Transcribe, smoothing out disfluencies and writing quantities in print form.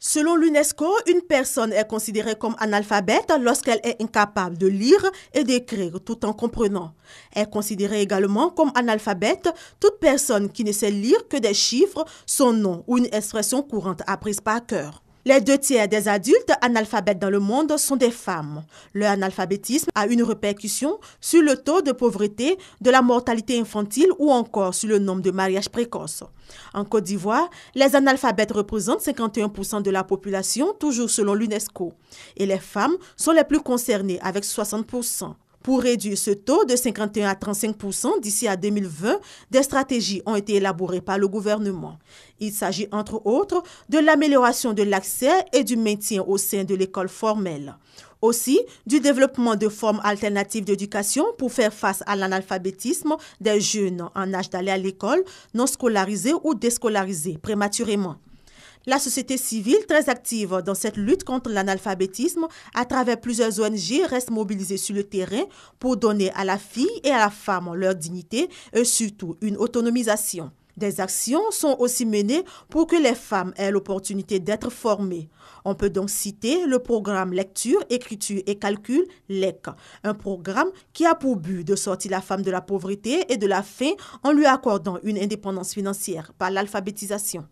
Selon l'UNESCO, une personne est considérée comme analphabète lorsqu'elle est incapable de lire et d'écrire tout en comprenant. Elle est considérée également comme analphabète toute personne qui ne sait lire que des chiffres, son nom ou une expression courante apprise par cœur. Les 2 tiers des adultes analphabètes dans le monde sont des femmes. Leur analphabétisme a une répercussion sur le taux de pauvreté, de la mortalité infantile ou encore sur le nombre de mariages précoces. En Côte d'Ivoire, les analphabètes représentent 51% de la population, toujours selon l'UNESCO. Et les femmes sont les plus concernées avec 60%. Pour réduire ce taux de 51 à 35% d'ici à 2020, des stratégies ont été élaborées par le gouvernement. Il s'agit entre autres de l'amélioration de l'accès et du maintien au sein de l'école formelle. Aussi, du développement de formes alternatives d'éducation pour faire face à l'analphabétisme des jeunes en âge d'aller à l'école, non scolarisés ou déscolarisés prématurément. La société civile, très active dans cette lutte contre l'analphabétisme, à travers plusieurs ONG, reste mobilisée sur le terrain pour donner à la fille et à la femme leur dignité et surtout une autonomisation. Des actions sont aussi menées pour que les femmes aient l'opportunité d'être formées. On peut donc citer le programme Lecture, Écriture et Calcul, LEC, un programme qui a pour but de sortir la femme de la pauvreté et de la faim en lui accordant une indépendance financière par l'alphabétisation.